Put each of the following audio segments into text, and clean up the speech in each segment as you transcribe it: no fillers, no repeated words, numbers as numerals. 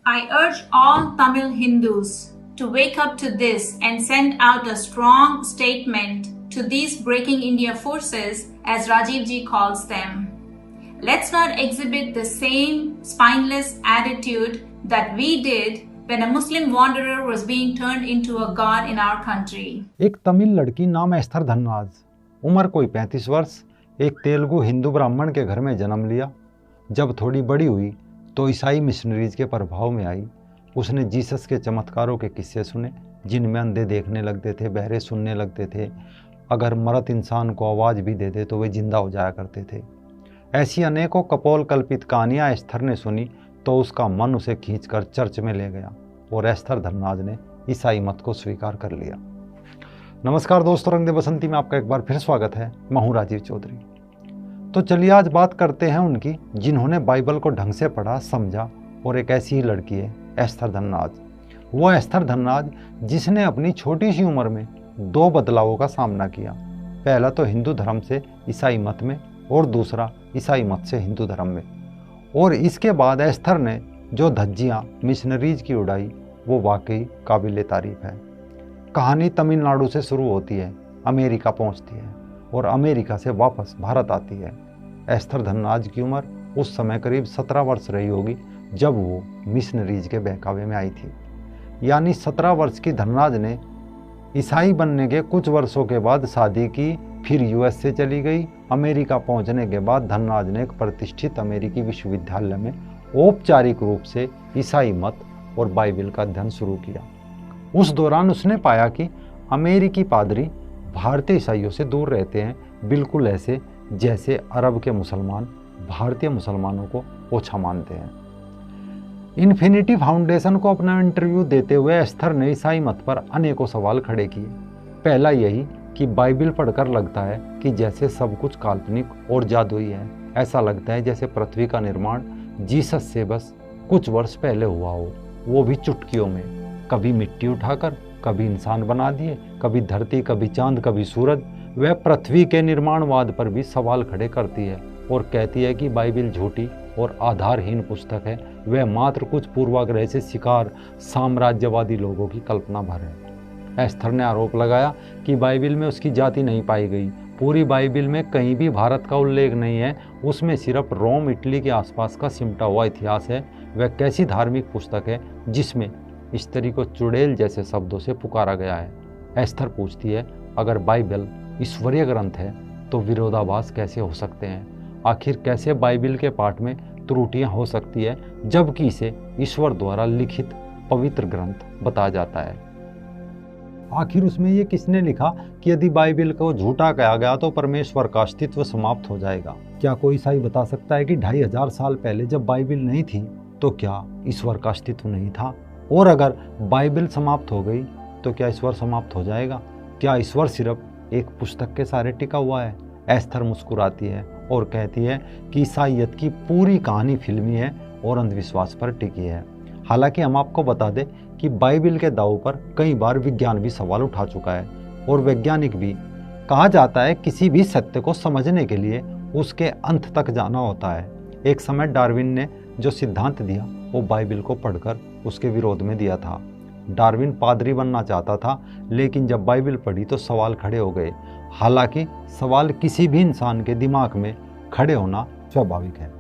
I urge all Tamil Hindus to wake up to this and send out a strong statement to these breaking India forces, as Rajiv ji calls them. Let's not exhibit the same spineless attitude that we did when a Muslim wanderer was being turned into a god in our country. एक तमिल लड़की नाम Esther Dhanraj, उम्र कोई 35 वर्ष, एक तेलुगु हिंदू ब्राह्मण के घर में जन्म लिया। जब थोड़ी बड़ी हुई तो ईसाई मिशनरीज के प्रभाव में आई। उसने जीसस के चमत्कारों के किस्से सुने, जिनमें अंधे देखने लगते थे, बहरे सुनने लगते थे, अगर मरत इंसान को आवाज़ भी दे दे तो वे जिंदा हो जाया करते थे। ऐसी अनेकों कपोल कल्पित कहानियाँ एस्थर ने सुनी तो उसका मन उसे खींचकर चर्च में ले गया और एस्थर धनराज ने ईसाई मत को स्वीकार कर लिया। नमस्कार दोस्तों, रंग दे बसंती में आपका एक बार फिर स्वागत है। मैं हूं राजीव चौधरी। तो चलिए आज बात करते हैं उनकी, जिन्होंने बाइबल को ढंग से पढ़ा, समझा, और एक ऐसी ही लड़की है एस्थर धनराज। वो एस्थर धनराज जिसने अपनी छोटी सी उम्र में 2 बदलावों का सामना किया। पहला तो हिंदू धर्म से ईसाई मत में और दूसरा ईसाई मत से हिंदू धर्म में। और इसके बाद एस्थर ने जो धज्जियाँ मिशनरीज की उड़ाई वो वाकई काबिल तारीफ है। कहानी तमिलनाडु से शुरू होती है, अमेरिका पहुंचती है और अमेरिका से वापस भारत आती है। एस्थर धनराज की उम्र उस समय करीब 17 वर्ष रही होगी जब वो मिशनरीज के बहकावे में आई थी। यानी 17 वर्ष की धनराज ने ईसाई बनने के कुछ वर्षों के बाद शादी की, फिर यूएस से चली गई। अमेरिका पहुंचने के बाद धनराज ने एक प्रतिष्ठित अमेरिकी विश्वविद्यालय में औपचारिक रूप से ईसाई मत और बाइबल का अध्ययन शुरू किया। उस दौरान उसने पाया कि अमेरिकी पादरी भारतीय ईसाइयों से दूर रहते हैं, बिल्कुल ऐसे जैसे अरब के मुसलमान भारतीय मुसलमानों को ओछा मानते हैं। इन्फिनिटी फाउंडेशन को अपना इंटरव्यू देते हुए एस्थर ने ईसाई मत पर अनेकों सवाल खड़े किए। पहला यही कि बाइबल पढ़कर लगता है कि जैसे सब कुछ काल्पनिक और जादुई है। ऐसा लगता है जैसे पृथ्वी का निर्माण जीसस से बस कुछ वर्ष पहले हुआ हो, वो भी चुटकियों में। कभी मिट्टी उठाकर कभी इंसान बना दिए, कभी धरती, कभी चांद, कभी सूरज। वह पृथ्वी के निर्माणवाद पर भी सवाल खड़े करती है और कहती है कि बाइबल झूठी और आधारहीन पुस्तक है। वह मात्र कुछ पूर्वाग्रह से शिकार साम्राज्यवादी लोगों की कल्पना भर है। एस्थर ने आरोप लगाया कि बाइबल में उसकी जाति नहीं पाई गई। पूरी बाइबल में कहीं भी भारत का उल्लेख नहीं है, उसमें सिर्फ रोम इटली के आसपास का सिमटा हुआ इतिहास है। वह कैसी धार्मिक पुस्तक है जिसमें स्त्री को चुड़ैल जैसे शब्दों से पुकारा गया है। एस्थर पूछती है, अगर बाइबल ईश्वरीय ग्रंथ है तो विरोधाभास कैसे हो सकते हैं? आखिर कैसे बाइबल के पाठ में त्रुटियां हो सकती है जबकि इसे ईश्वर द्वारा लिखित पवित्र ग्रंथ बताया जाता है? आखिर उसमें ये किसने लिखा कि यदि बाइबल को झूठा कहा गया तो परमेश्वर का अस्तित्व समाप्त हो जाएगा? क्या कोई ईसाई बता सकता है कि 2500 साल पहले जब बाइबल नहीं थी तो क्या ईश्वर का अस्तित्व नहीं था? और अगर बाइबल समाप्त हो गई तो क्या ईश्वर समाप्त हो जाएगा? क्या ईश्वर सिर्फ एक पुस्तक के सहारे टिका हुआ है? एस्थर मुस्कुराती है और कहती है कि ईसाईयत की पूरी कहानी फिल्मी है और अंधविश्वास पर टिकी है। हालांकि हम आपको बता दें कि बाइबल के दावों पर कई बार विज्ञान भी सवाल उठा चुका है और वैज्ञानिक भी। कहा जाता है किसी भी सत्य को समझने के लिए उसके अंत तक जाना होता है। एक समय डार्विन ने जो सिद्धांत दिया वो बाइबल को पढ़कर उसके विरोध में दिया था। डार्विन पादरी बनना चाहता था, लेकिन जब बाइबल पढ़ी तो सवाल खड़े हो गए। हालांकि सवाल किसी भी इंसान के दिमाग में खड़े होना स्वाभाविक है,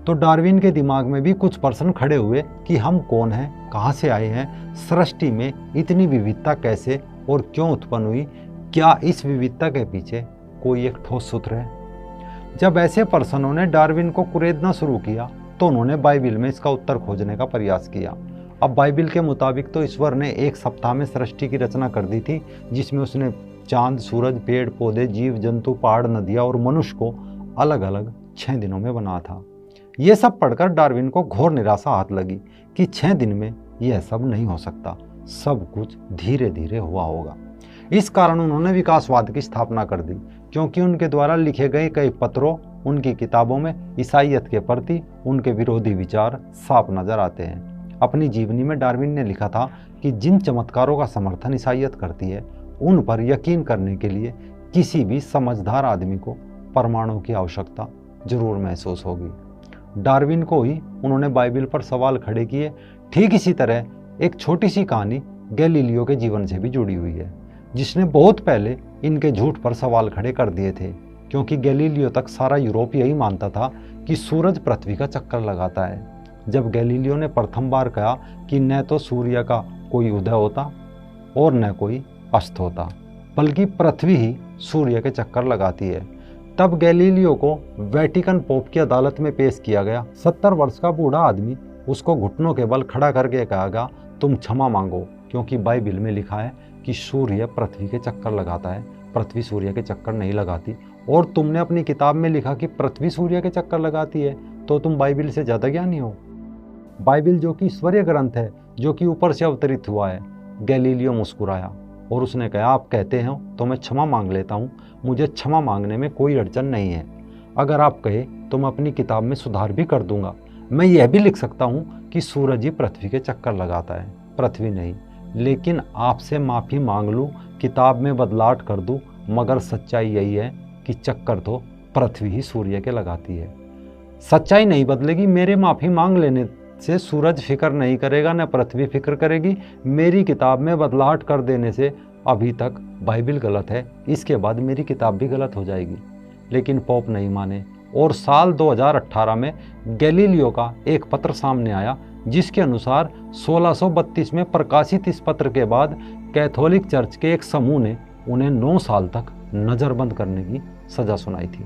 तो डार्विन के दिमाग में भी कुछ प्रश्न खड़े हुए कि हम कौन हैं, कहाँ से आए हैं, सृष्टि में इतनी विविधता कैसे और क्यों उत्पन्न हुई, क्या इस विविधता के पीछे कोई एक ठोस सूत्र है? जब ऐसे प्रश्नों ने डार्विन को कुरेदना शुरू किया तो उन्होंने बाइबल में इसका उत्तर खोजने का प्रयास किया। अब बाइबल के मुताबिक तो ईश्वर ने 1 सप्ताह में सृष्टि की रचना कर दी थी, जिसमें उसने चांद, सूरज, पेड़ पौधे, जीव जंतु, पहाड़, नदियाँ और मनुष्य को अलग अलग 6 दिनों में बना था। ये सब पढ़कर डार्विन को घोर निराशा हाथ लगी कि 6 दिन में यह सब नहीं हो सकता, सब कुछ धीरे धीरे हुआ होगा। इस कारण उन्होंने विकासवाद की स्थापना कर दी, क्योंकि उनके द्वारा लिखे गए कई पत्रों, उनकी किताबों में ईसाईयत के प्रति उनके विरोधी विचार साफ नजर आते हैं। अपनी जीवनी में डार्विन ने लिखा था कि जिन चमत्कारों का समर्थन ईसाईयत करती है उन पर यकीन करने के लिए किसी भी समझदार आदमी को प्रमाणों की आवश्यकता जरूर महसूस होगी। डार्विन को ही उन्होंने बाइबल पर सवाल खड़े किए। ठीक इसी तरह एक छोटी सी कहानी गैलीलियो के जीवन से भी जुड़ी हुई है, जिसने बहुत पहले इनके झूठ पर सवाल खड़े कर दिए थे, क्योंकि गैलीलियो तक सारा यूरोप यही मानता था कि सूरज पृथ्वी का चक्कर लगाता है। जब गैलीलियो ने प्रथम बार कहा कि न तो सूर्य का कोई उदय होता और न कोई अस्त होता, बल्कि पृथ्वी ही सूर्य के चक्कर लगाती है, तब गैलीलियो को वेटिकन पोप की अदालत में पेश किया गया। 70 वर्ष का बूढ़ा आदमी उसको घुटनों के बल खड़ा करके कहेगा, तुम क्षमा मांगो, क्योंकि बाइबिल में लिखा है कि सूर्य पृथ्वी के चक्कर लगाता है, पृथ्वी सूर्य के चक्कर नहीं लगाती। और तुमने अपनी किताब में लिखा कि पृथ्वी सूर्य के चक्कर लगाती है, तो तुम बाइबिल से ज़्यादा ज्ञानी हो। बाइबिल जो कि ईश्वरीय ग्रंथ है, जो कि ऊपर से अवतरित हुआ है। गैलीलियो मुस्कुराया और उसने कहा, आप कहते हो तो मैं क्षमा मांग लेता हूँ, मुझे क्षमा मांगने में कोई अड़चन नहीं है। अगर आप कहे तो मैं अपनी किताब में सुधार भी कर दूंगा। मैं यह भी लिख सकता हूँ कि सूरज ही पृथ्वी के चक्कर लगाता है, पृथ्वी नहीं। लेकिन आपसे माफ़ी मांग लूँ, किताब में बदलाव कर दूँ, मगर सच्चाई यही है कि चक्कर तो पृथ्वी ही सूर्य के लगाती है। सच्चाई नहीं बदलेगी। मेरे माफ़ी मांग लेने से सूरज फिक्र नहीं करेगा, न पृथ्वी फिक्र करेगी। मेरी किताब में बदलाव कर देने से अभी तक बाइबिल गलत है, इसके बाद मेरी किताब भी गलत हो जाएगी। लेकिन पोप नहीं माने और साल 2018 में गैलीलियो का एक पत्र सामने आया, जिसके अनुसार 1632 में प्रकाशित इस पत्र के बाद कैथोलिक चर्च के एक समूह ने उन्हें 9 साल तक नज़रबंद करने की सज़ा सुनाई थी।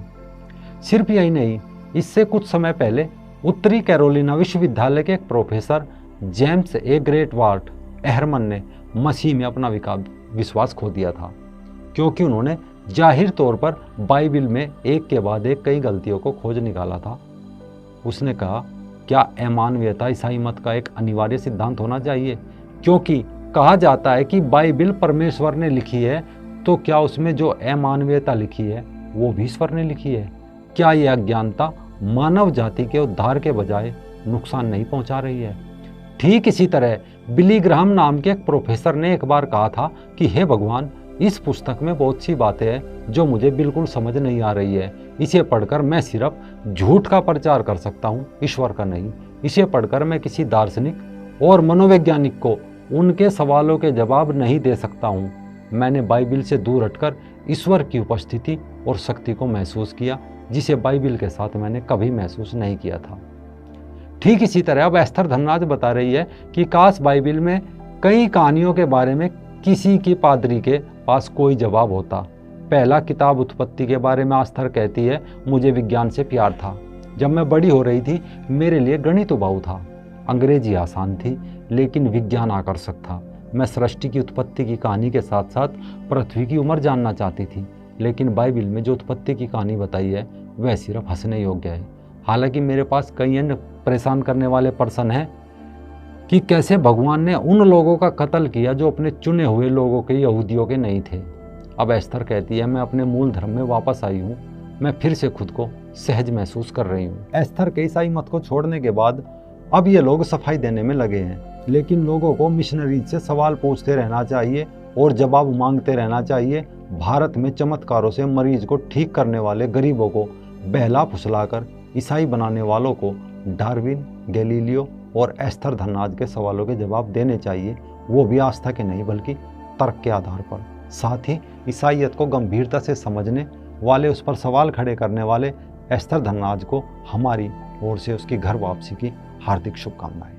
सिर्फ यही नहीं, इससे कुछ समय पहले उत्तरी कैरोलिना विश्वविद्यालय के एक प्रोफेसर जेम्स ए ग्रेट वार्ट एहरमन ने मसीह में अपना विश्वास खो दिया था, क्योंकि उन्होंने जाहिर तौर पर बाइबिल में एक के बाद एक कई गलतियों को खोज निकाला था। उसने कहा, क्या अमानवीयता ईसाई मत का एक अनिवार्य सिद्धांत होना चाहिए? क्योंकि कहा जाता है कि बाइबिल परमेश्वर ने लिखी है, तो क्या उसमें जो अमानवीयता लिखी है वो भी ईश्वर ने लिखी है? क्या यह अज्ञानता मानव जाति के उद्धार के बजाय नुकसान नहीं पहुंचा रही है? ठीक इसी तरह बिली ग्राहम नाम के एक प्रोफेसर ने एक बार कहा था कि हे भगवान, इस पुस्तक में बहुत सी बातें हैं जो मुझे बिल्कुल समझ नहीं आ रही है। इसे पढ़कर मैं सिर्फ झूठ का प्रचार कर सकता हूँ, ईश्वर का नहीं। इसे पढ़कर मैं किसी दार्शनिक और मनोवैज्ञानिक को उनके सवालों के जवाब नहीं दे सकता हूँ। मैंने बाइबिल से दूर हटकर ईश्वर की उपस्थिति और शक्ति को महसूस किया, जिसे बाइबिल के साथ मैंने कभी महसूस नहीं किया था। ठीक इसी तरह अब एस्थर धनराज बता रही है कि काश बाइबिल में कई कहानियों के बारे में किसी की पादरी के पास कोई जवाब होता। पहला किताब उत्पत्ति के बारे में एस्थर कहती है, मुझे विज्ञान से प्यार था। जब मैं बड़ी हो रही थी मेरे लिए गणित उबाऊ था, अंग्रेजी आसान थी, लेकिन विज्ञान आकर्षक था। मैं सृष्टि की उत्पत्ति की कहानी के साथ साथ पृथ्वी की उम्र जानना चाहती थी, लेकिन बाइबिल में जो उत्पत्ति की कहानी बताई है वह सिर्फ हंसने योग्य है। हालांकि मेरे पास कई अन्य परेशान करने वाले प्रश्न हैं कि कैसे भगवान ने उन लोगों का कत्ल किया जो अपने चुने हुए लोगों के, यहूदियों के नहीं थे। अब एस्थर कहती है, मैं अपने मूल धर्म में वापस आई हूँ, मैं फिर से खुद को सहज महसूस कर रही हूँ। एस्थर के ईसाई मत को छोड़ने के बाद अब ये लोग सफाई देने में लगे हैं, लेकिन लोगों को मिशनरीज से सवाल पूछते रहना चाहिए और जवाब मांगते रहना चाहिए। भारत में चमत्कारों से मरीज को ठीक करने वाले गरीबों को बहला फुसलाकर ईसाई बनाने वालों को डार्विन, गैलीलियो और एस्थर धनराज के सवालों के जवाब देने चाहिए, वो भी आस्था के नहीं बल्कि तर्क के आधार पर। साथ ही ईसाईयत को गंभीरता से समझने वाले, उस पर सवाल खड़े करने वाले एस्थर धनराज को हमारी ओर से उसकी घर वापसी की हार्दिक शुभकामनाएं।